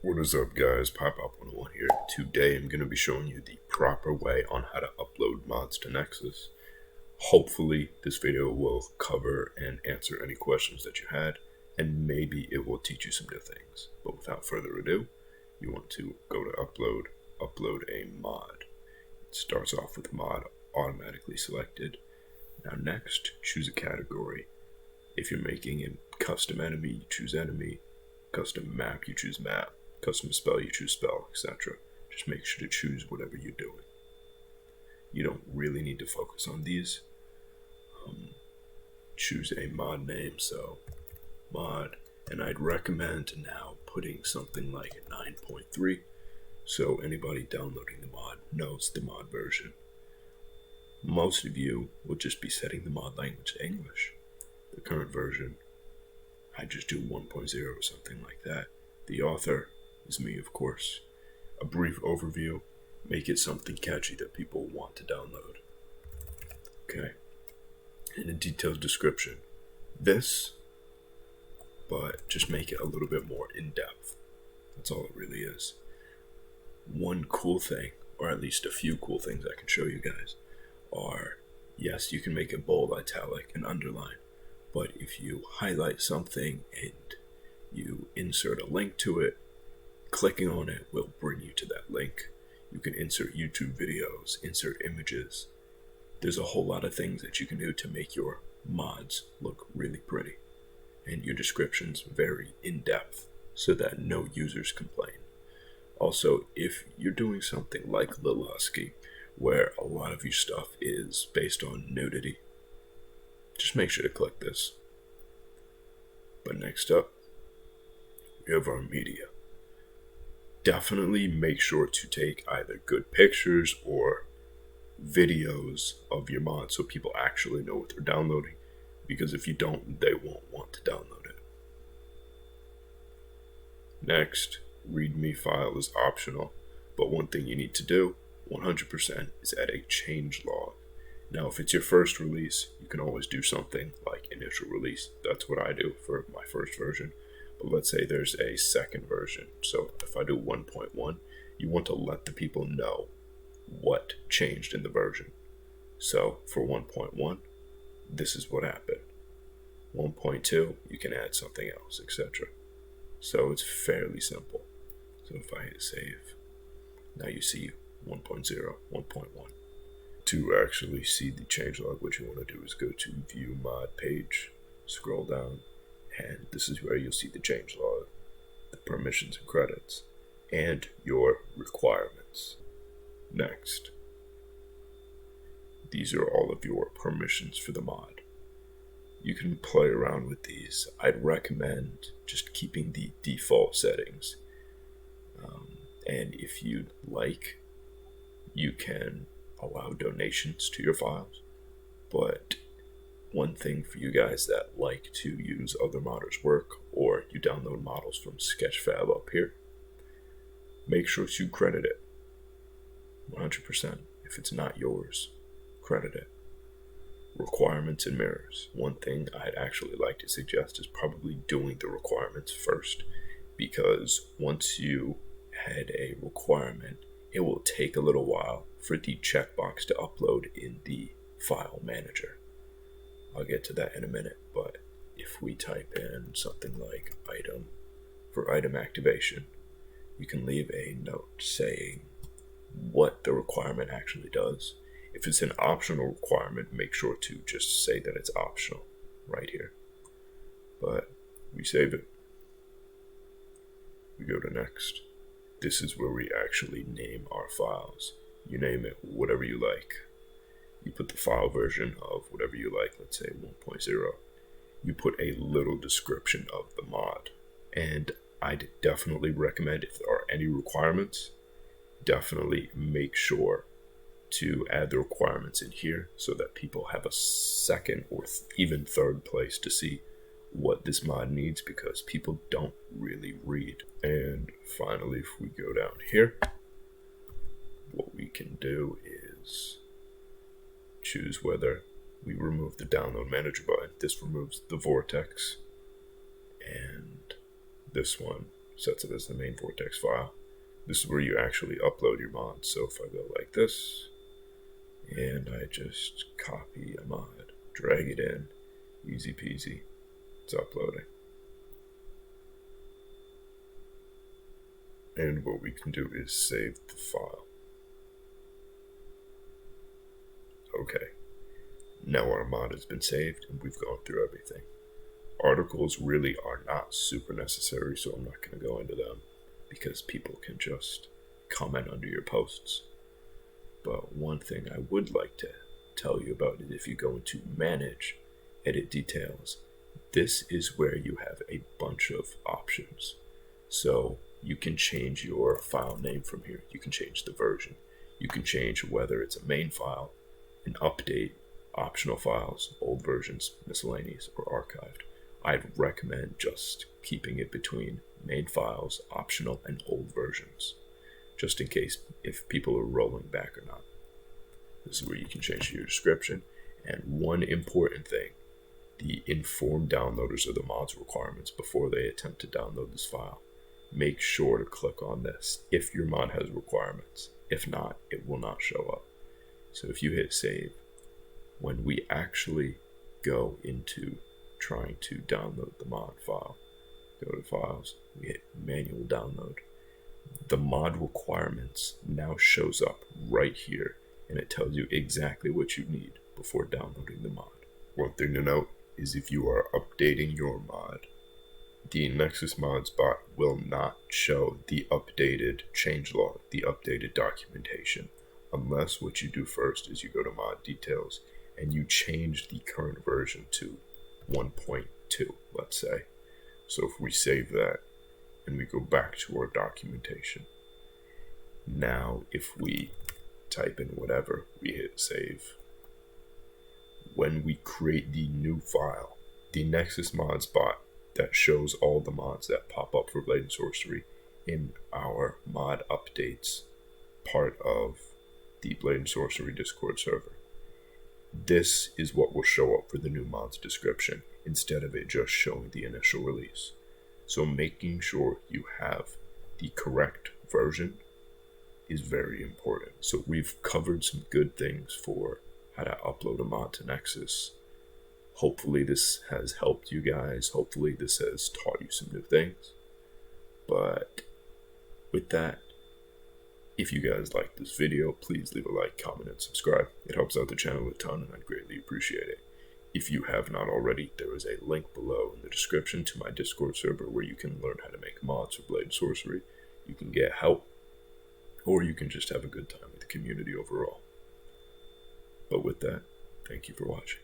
What is up, guys? Pop Up 101 here. Today I'm going to be showing you the proper way on how to upload mods to Nexus. Hopefully this video will cover and answer any questions that you had, and maybe it will teach you some new things. But without further ado, you want to go to upload a mod. It starts off with mod automatically selected. Now next, choose a category. If you're making a custom enemy, you choose enemy. Custom map, you choose map. Custom spell, you choose spell, etc. Just make sure to choose whatever you're doing. You don't really need to focus on these. Choose a mod name, so mod, and I'd recommend now putting something like a 9.3 so anybody downloading the mod knows the mod version. Most of you will just be setting the mod language to English. The current version, I just do 1.0 or something like that. The author is me, of course. A brief overview, make it something catchy that people want to download. Okay. And a detailed description. This, but just make it a little bit more in-depth. That's all it really is. One cool thing, or at least a few cool things I can show you guys, are, yes, you can make it bold, italic, and underline. But if you highlight something and you insert a link to it, clicking on it will bring you to that link. You can insert YouTube videos, insert images. There's a whole lot of things that you can do to make your mods look really pretty. And your descriptions very in-depth so that no users complain. Also, if you're doing something like Lil Husky, where a lot of your stuff is based on nudity, just make sure to click this. But next up, we have our media. Definitely make sure to take either good pictures or videos of your mod so people actually know what they're downloading, because if you don't, they won't want to download it. Next, Readme File is optional, but one thing you need to do 100% is add a change log. Now, if it's your first release, you can always do something like initial release. That's what I do for my first version. But let's say there's a second version. So if I do 1.1, you want to let the people know what changed in the version. So for 1.1, this is what happened. 1.2, you can add something else, etc. So it's fairly simple. So if I hit save, now you see 1.0, 1.1. To actually see the changelog, what you want to do is go to view mod page, scroll down, and this is where you'll see the changelog, the permissions and credits, and your requirements. Next, these are all of your permissions for the mod. You can play around with these. I'd recommend just keeping the default settings. And if you'd like, you can allow donations to your files. But one thing for you guys that like to use other modders' work, or you download models from Sketchfab up here, make sure to credit it 100%. If it's not yours, credit it. Requirements and mirrors. One thing I'd actually like to suggest is probably doing the requirements first, because once you had a requirement, it will take a little while for the checkbox to upload in the file manager. I'll get to that in a minute, but if we type in something like item for item activation, you can leave a note saying what the requirement actually does. If it's an optional requirement, make sure to just say that it's optional right here. But we save it. We go to next. This is where we actually name our files. You name it whatever you like. You put the file version of whatever you like, let's say 1.0. You put a little description of the mod. And I'd definitely recommend, if there are any requirements, definitely make sure to add the requirements in here so that people have a second or even third place to see what this mod needs, because people don't really read. And finally, if we go down here, what we can do is choose whether we remove the download manager button. This removes the vortex, and this one sets it as the main Vortex file. This is where you actually upload your mods. So if I go like this, and I just copy a mod, drag it in, easy peasy, it's uploading. And what we can do is save the file. Okay, now our mod has been saved and we've gone through everything. Articles really are not super necessary, so I'm not going to go into them because people can just comment under your posts. But one thing I would like to tell you about is if you go into Manage, Edit Details, this is where you have a bunch of options. So you can change your file name from here. You can change the version. You can change whether it's a main file, an update, optional files, old versions, miscellaneous, or archived. I'd recommend just keeping it between main files, optional, and old versions, just in case if people are rolling back or not. This is where you can change your description. And one important thing, the inform downloaders of the mods requirements before they attempt to download this file. Make sure to click on this if your mod has requirements. If not, it will not show up. So if you hit save, when we actually go into trying to download the mod file, go to files, we hit manual download. The mod requirements now shows up right here, and it tells you exactly what you need before downloading the mod. One thing to note is if you are updating your mod, the Nexus Mods bot will not show the updated changelog, the updated documentation, unless what you do first is you go to mod details and you change the current version to 1.2, let's say. So if we save that and we go back to our documentation, now if we type in whatever, we hit save. When we create the new file, the Nexus Mods bot that shows all the mods that pop up for Blade&Sorcery in our mod updates part of the Blade&Sorcery Discord server. This is what will show up for the new mods description instead of it just showing the initial release. So making sure you have the correct version is very important. So we've covered some good things for how to upload a mod to Nexus. Hopefully this has helped you guys. Hopefully this has taught you some new things. But with that, if you guys like this video, please leave a like, comment, and subscribe. It helps out the channel a ton and I'd greatly appreciate it. If you have not already, there is a link below in the description to my Discord server where you can learn how to make mods for Blade&Sorcery. You can get help, or you can just have a good time with the community overall. But with that, thank you for watching.